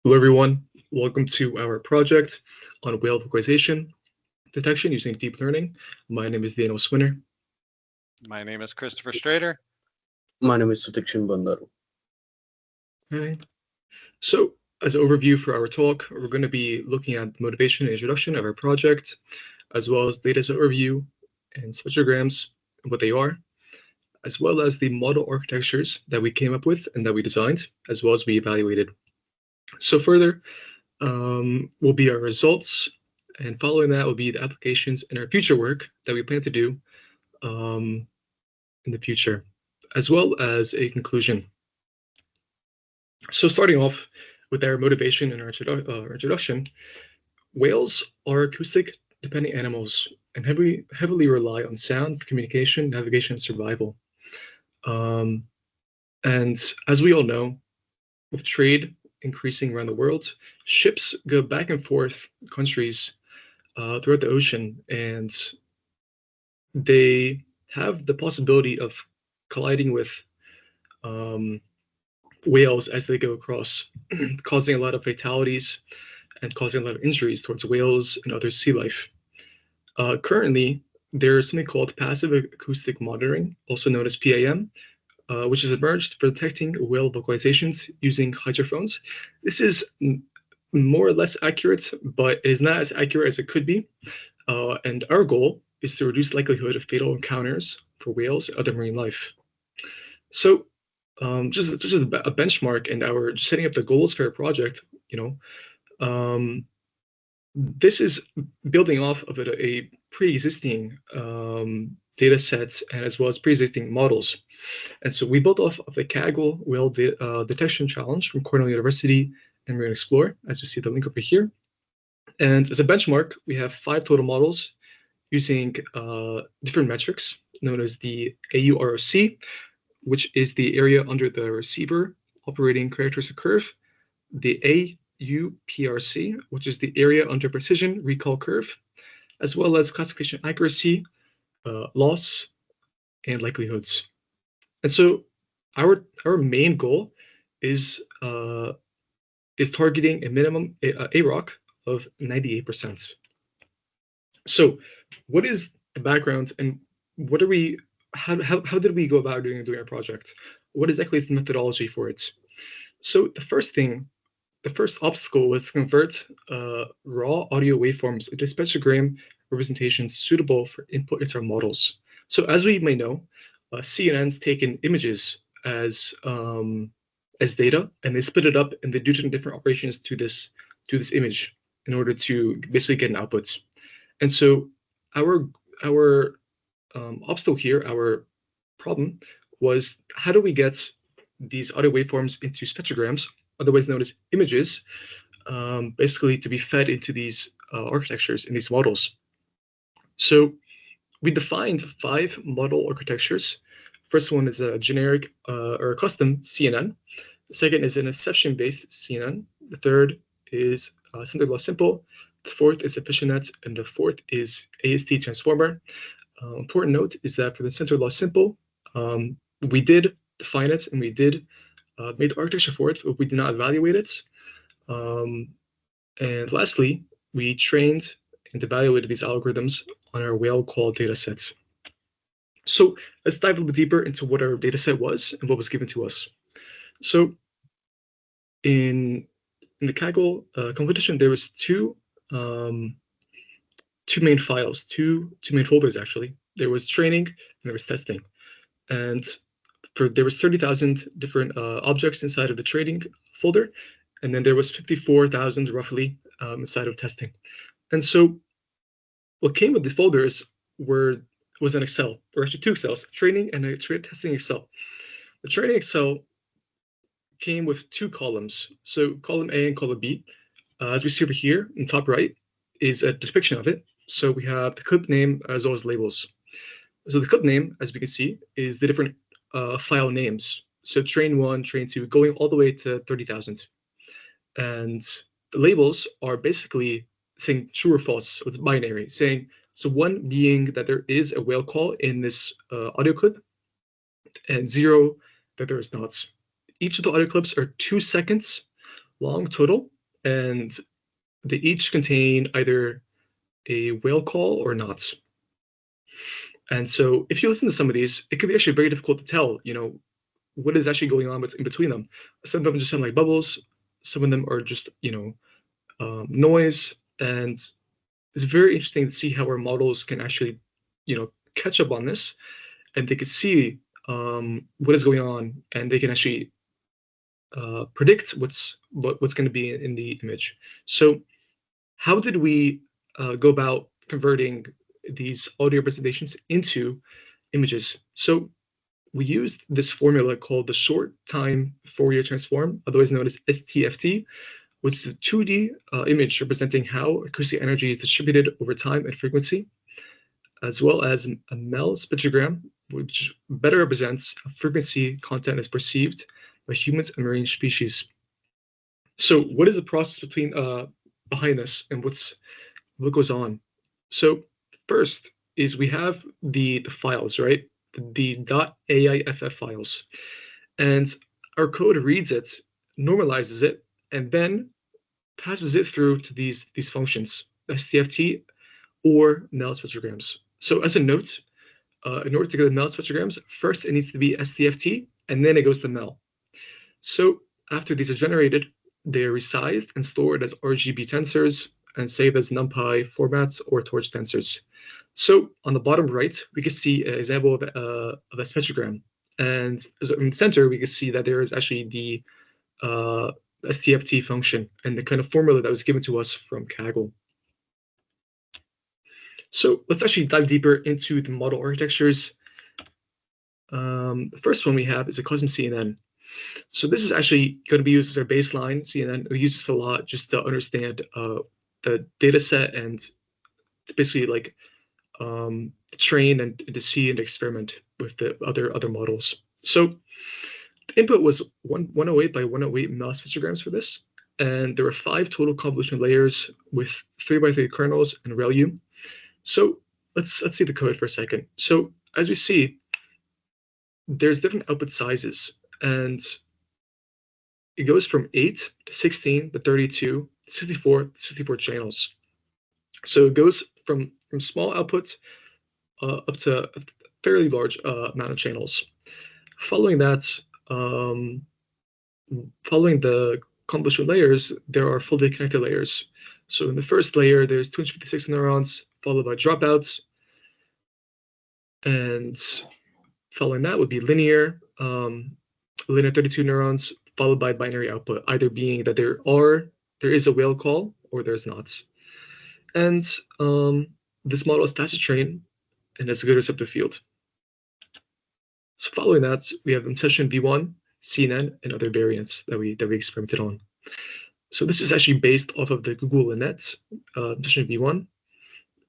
Hello, everyone. Welcome to our project on whale vocalization detection using deep learning. My name is Daniel Swinner. My name is Christopher Strader. My name is Sutikshan Bandaru. Hi. So, as an overview for our talk, we're going to be looking at the motivation and introduction of our project, as well as data set overview and spectrograms, what they are, as well as the model architectures that we came up with and that we designed, as well as we evaluated. So further will be our results, and following that will be the applications and our future work that we plan to do in the future, as well as a conclusion. So starting off with our motivation and our introduction, whales are acoustic-dependent animals and heavily rely on sound for communication, navigation, and survival. And as we all know, with trade increasing around the world, ships go back and forth countries throughout the ocean, and they have the possibility of colliding with whales as they go across, causing a lot of fatalities and causing a lot of injuries towards whales and other sea life. Currently, there's something called passive acoustic monitoring, also known as PAM, which has emerged for detecting whale vocalizations using hydrophones. This is more or less accurate, but it is not as accurate as it could be. And our goal is to reduce likelihood of fatal encounters for whales and other marine life. So just a benchmark, and our just setting up the goals for our project, this is building off of a pre-existing data sets and as well as pre-existing models. And so we built off of the Kaggle whale detection challenge from Cornell University and Marine Explorer, as you see the link over here. And as a benchmark, we have 5 total models using different metrics known as the AUROC, which is the area under the receiver operating characteristic curve, the AUPRC, which is the area under precision recall curve, as well as classification accuracy, loss, and likelihoods. And so our main goal is targeting a minimum AROC of 98%. So what is the background, and what are we? How did we go about doing our project? What exactly is the methodology for it? So the first obstacle was to convert raw audio waveforms into spectrogram representations suitable for input into our models. So as we may know, CNNs take in images as data, and they split it up and they do different operations to this image in order to basically get an output. And so our obstacle here, our problem, was how do we get these audio waveforms into spectrograms, otherwise known as images, basically to be fed into these architectures in these models. So we defined 5 model architectures. First one is a generic or a custom CNN. The second is an exception-based CNN. The third is center loss simple. The fourth is EfficientNet, and the fourth is AST transformer. Important note is that for the center loss simple, we did define it and we did made the architecture for it, but we did not evaluate it. And lastly, we trained and evaluated these algorithms on our whale call data sets. So let's dive a little bit deeper into what our data set was and what was given to us. So in the Kaggle competition, there was two main files, two main folders actually. There was training and there was testing. And there was 30,000 different objects inside of the training folder, and then there was 54,000 roughly inside of testing. And so what came with the folders was an Excel, or actually 2 Excels, training and a testing Excel. The training Excel came with 2 columns. So column A and column B, as we see over here in top right, is a depiction of it. So we have the clip name as well as labels. So the clip name, as we can see, is the different file names. So train 1, train 2, going all the way to 30,000. And the labels are basically saying true or false. So it's binary, saying, so 1 being that there is a whale call in this audio clip, and 0 that there is not. Each of the audio clips are 2 seconds long total, and they each contain either a whale call or not. And so if you listen to some of these, it can be actually very difficult to tell, what is actually going on in between them. Some of them just sound like bubbles. Some of them are just, noise. And it's very interesting to see how our models can actually, catch up on this, and they can see what is going on, and they can actually predict what's going to be in the image. So how did we go about converting these audio representations into images? So we used this formula called the short time Fourier transform, otherwise known as STFT, which is a 2D image representing how acoustic energy is distributed over time and frequency, as well as a Mel spectrogram, which better represents how frequency content is perceived by humans and marine species. So what is the process behind this, and what goes on? So first is we have the files, right? The .aiff files, and our code reads it, normalizes it, and then passes it through to these functions, STFT or Mel spectrograms. So as a note, in order to get the Mel spectrograms, first it needs to be STFT, and then it goes to Mel. So after these are generated, they are resized and stored as RGB tensors and saved as NumPy formats or torch tensors. So on the bottom right, we can see an example of a spectrogram. And in the center, we can see that there is actually the STFT function and the kind of formula that was given to us from Kaggle. So let's actually dive deeper into the model architectures. The first one we have is a custom CNN. So this is actually going to be used as our baseline CNN. We use this a lot just to understand the data set, and it's basically like to train and to see and experiment with the other models. So the input was 108 by 108 Mel spectrograms for this, and there were 5 total convolution layers with 3 by 3 kernels and ReLU. So let's see the code for a second. So as we see, there's different output sizes, and it goes from 8 to 16 to 32 to 64 channels. So it goes from small output up to a fairly large amount of channels. Following that, following the convolution layers, there are fully connected layers. So in the first layer, there's 256 neurons, followed by dropouts. And following that would be linear 32 neurons, followed by binary output, either being that there is a whale call or there's not. And this model is fast to train and has a good receptive field. So following that, we have Inception V1, CNN, and other variants that we experimented on. So this is actually based off of the Google Linnet Inception V1,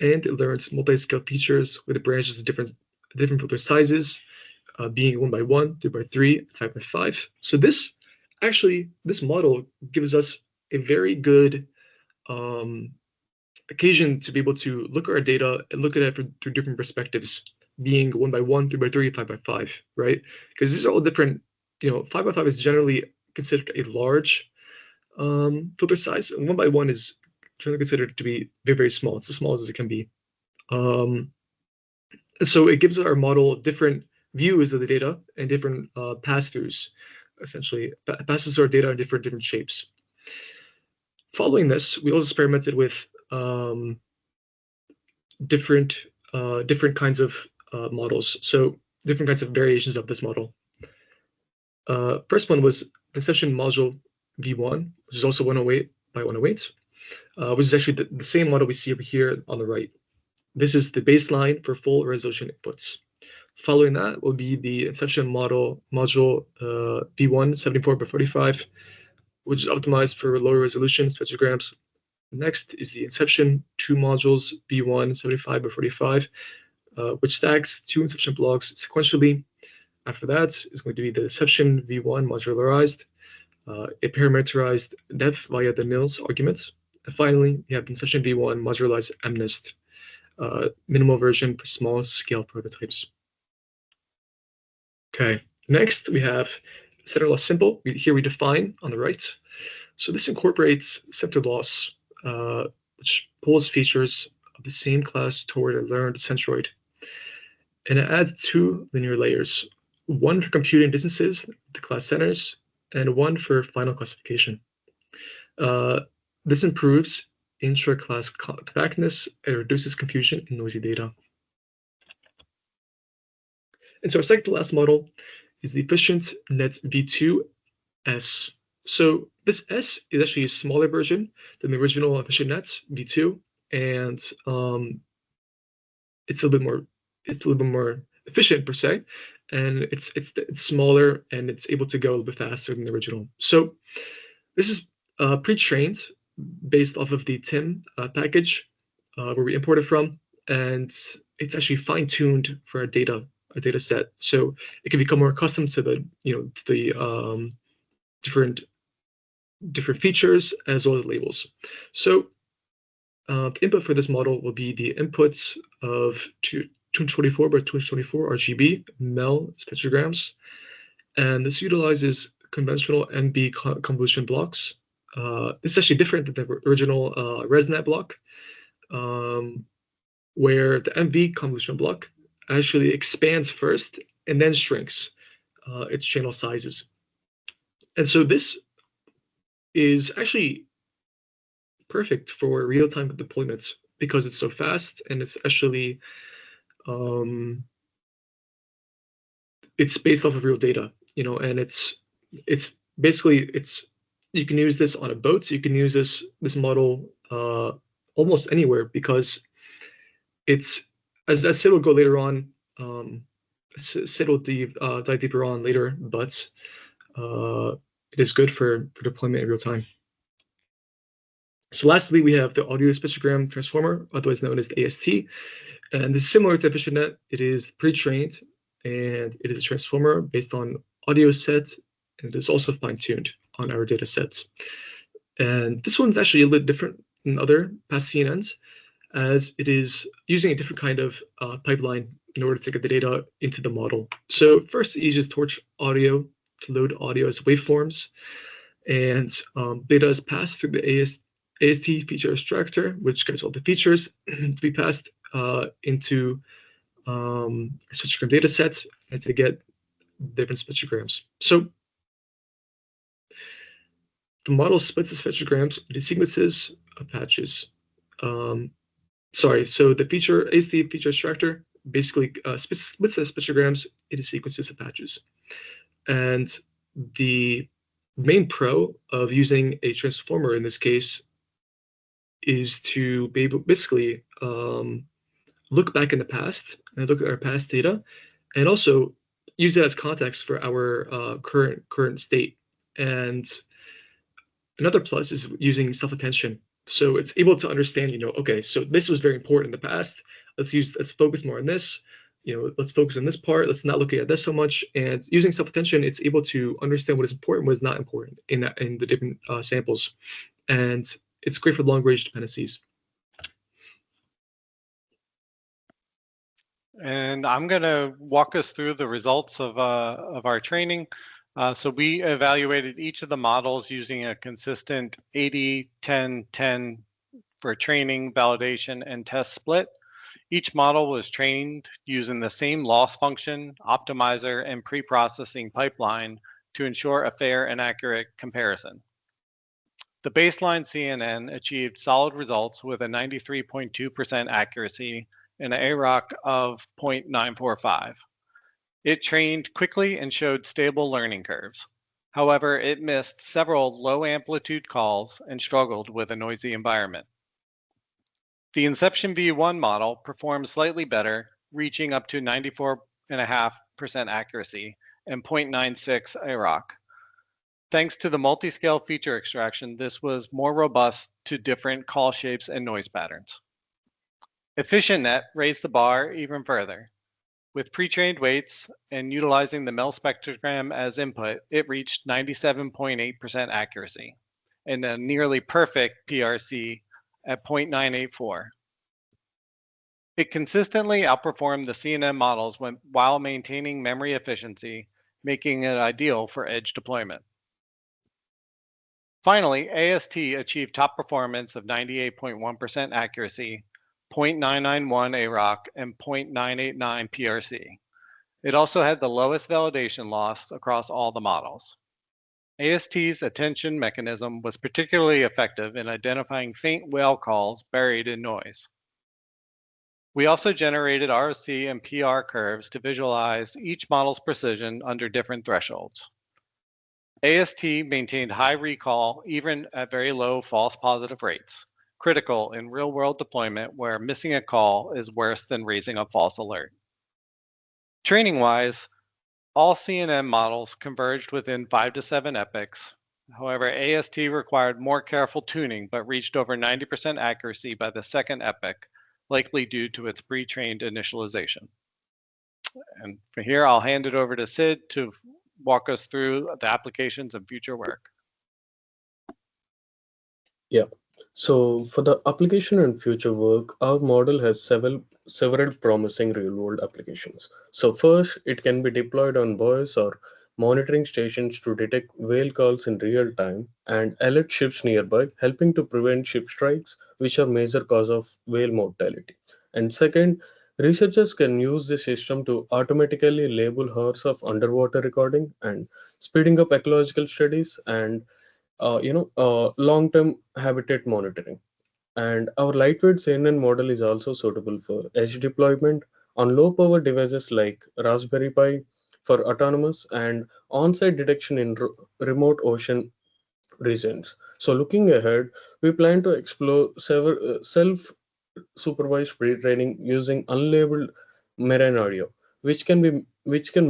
and it learns multi-scale features with the branches of different filter sizes, being 1 by 1, 3 by 3, 5 by 5. So this model gives us a very good occasion to be able to look at our data and look at it through different perspectives, being 1 by 1, 3 by 3, 5 by 5, right? Because these are all different. 5 by 5 is generally considered a large filter size, and 1 by 1 is generally considered to be very, very small. It's as small as it can be. And so it gives our model different views of the data and different pass-throughs, essentially. Passes through our data in different shapes. Following this, we also experimented with different kinds of models, so different kinds of variations of this model. First one was the Inception module V1, which is also 108 by 108, which is actually the same model we see over here on the right. This is the baseline for full resolution inputs. Following that will be the Inception module V1 74 by 45, which is optimized for lower resolution spectrograms. Next is the Inception 2 modules V1 75 by 45, which stacks 2 Inception blocks sequentially. After that is going to be the Inception V1 modularized, a parameterized depth via the nils arguments. And finally, we have the Inception V1 modularized MNIST, minimal version for small scale prototypes. Okay, next we have center loss simple. Here we define on the right. So this incorporates center loss, which pulls features of the same class toward a learned centroid. And it adds two linear layers, one for computing distances, the class centers, and one for final classification. This improves intra-class compactness and reduces confusion in noisy data. And so our second to last model is the efficient net V2S. So this S is actually a smaller version than the original efficient net V2, and it's a little bit more efficient per se, and it's smaller and it's able to go a little bit faster than the original. So this is pre-trained based off of the TIM package where we imported from, and it's actually fine-tuned for our data set, so it can become more accustomed to the different features as well as labels. So the input for this model will be the inputs of 224 by 224 RGB MEL spectrograms, and this utilizes conventional MB convolution blocks. This is actually different than the original ResNet block, where the MV convolution block actually expands first and then shrinks its channel sizes. And so this is actually perfect for real-time deployments because it's so fast, and it's actually it's based off of real data, and it's basically you can use this on a boat. You can use this model almost anywhere because it's, as Sid will go later on, Sid will dive deeper on later, but it is good for deployment in real time. So lastly, we have the audio spectrogram transformer, otherwise known as the AST, and this is similar to EfficientNet. It is pre-trained, and it is a transformer based on audio sets, and it is also fine-tuned on our data sets. And this one's actually a little bit different than other past CNNs, as it is using a different kind of pipeline in order to get the data into the model. So first, it uses torch audio to load audio as waveforms, and data is passed through the AST feature extractor, which gets all the features to be passed into a spectrogram data set and to get different spectrograms. So the model splits the spectrograms into sequences of patches. So the AST feature extractor basically splits the spectrograms into sequences of patches. And the main pro of using a transformer in this case is to be able basically look back in the past and look at our past data, and also use it as context for our current state. And another plus is using self-attention. So it's able to understand, okay, so this was very important in the past. Let's focus more on this. Let's focus on this part. Let's not look at this so much. And using self-attention, it's able to understand what is important, what is not important in the different samples. And it's great for long-range dependencies. And I'm going to walk us through the results of our training. So we evaluated each of the models using a consistent 80-10-10 for training, validation, and test split. Each model was trained using the same loss function, optimizer, and pre-processing pipeline to ensure a fair and accurate comparison. The baseline CNN achieved solid results with a 93.2% accuracy and an AROC of 0.945. It trained quickly and showed stable learning curves. However, it missed several low amplitude calls and struggled with a noisy environment. The Inception V1 model performed slightly better, reaching up to 94.5% accuracy and 0.96 AROC. Thanks to the multi-scale feature extraction, this was more robust to different call shapes and noise patterns. EfficientNet raised the bar even further. With pre-trained weights and utilizing the MEL spectrogram as input, it reached 97.8% accuracy and a nearly perfect PRC at 0.984. It consistently outperformed the CNN models while maintaining memory efficiency, making it ideal for edge deployment. Finally, AST achieved top performance of 98.1% accuracy, 0.991 AROC, and 0.989 PRC. It also had the lowest validation loss across all the models. AST's attention mechanism was particularly effective in identifying faint whale calls buried in noise. We also generated ROC and PR curves to visualize each model's precision under different thresholds. AST maintained high recall even at very low false positive rates, critical in real-world deployment where missing a call is worse than raising a false alert. Training-wise, all CNN models converged within 5 to 7 epochs. However, AST required more careful tuning but reached over 90% accuracy by the second epoch, likely due to its pre-trained initialization. And from here, I'll hand it over to Sid to walk us through the applications and future work. Yeah. So for the application and future work, our model has several promising real-world applications. So first, it can be deployed on buoys or monitoring stations to detect whale calls in real time and alert ships nearby, helping to prevent ship strikes, which are major cause of whale mortality. And second, researchers can use the system to automatically label hours of underwater recording and speeding up ecological studies and long-term habitat monitoring. And our lightweight CNN model is also suitable for edge deployment on low-power devices like Raspberry Pi for autonomous and on-site detection in remote ocean regions. So looking ahead, we plan to explore several self-supervised pre-training using unlabeled marine audio, which can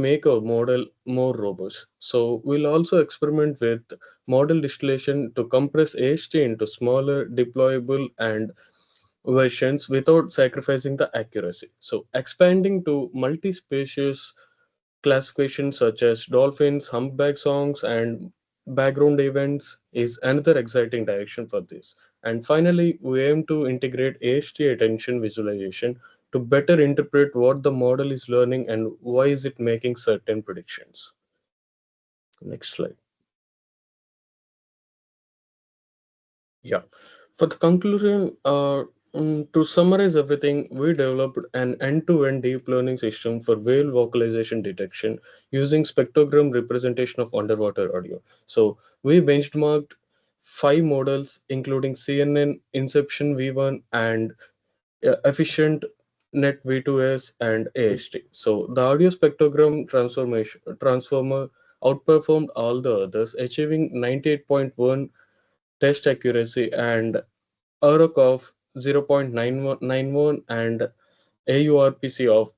make our model more robust. So we'll also experiment with model distillation to compress AST into smaller, deployable, and versions without sacrificing the accuracy. So expanding to multi-species classifications such as dolphins, humpback songs, and background events is another exciting direction for this. And finally, we aim to integrate AST attention visualization to better interpret what the model is learning and why is it making certain predictions. Next slide. Yeah. For the conclusion, to summarize everything, we developed an end-to-end deep learning system for whale vocalization detection using spectrogram representation of underwater audio. So we benchmarked 5 models, including CNN, Inception V1, and Efficient Net V2S and AST. So the audio spectrogram transformer outperformed all the others, achieving 98.1 test accuracy and AROC of 0.991 and AURPC of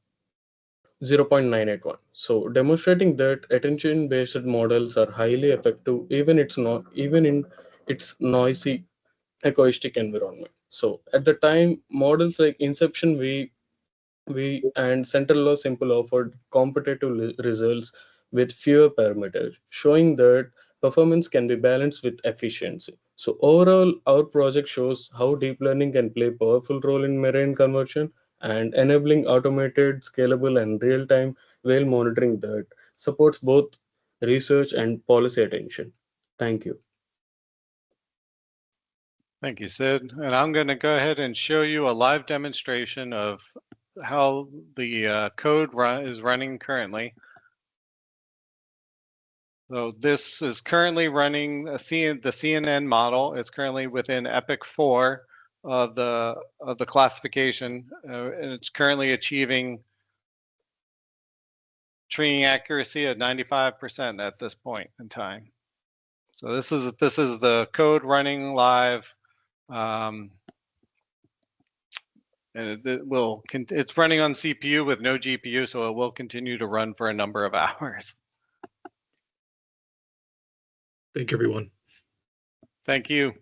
0.981. So demonstrating that attention-based models are highly effective even in its noisy acoustic environment. So at the time, models like Inception we and Central Law Simple offered competitive results with fewer parameters, showing that performance can be balanced with efficiency. So overall, our project shows how deep learning can play a powerful role in marine conversion and enabling automated, scalable, and real-time whale monitoring that supports both research and policy attention. Thank you. Thank you, Sid. And I'm going to go ahead and show you a live demonstration of how the code is running currently. So this is currently running the CNN model. It's currently within epoch 4 of the classification, and it's currently achieving training accuracy at 95% at this point in time. So this is the code running live. And it's running on CPU with no GPU, so it will continue to run for a number of hours. Thank you, everyone. Thank you.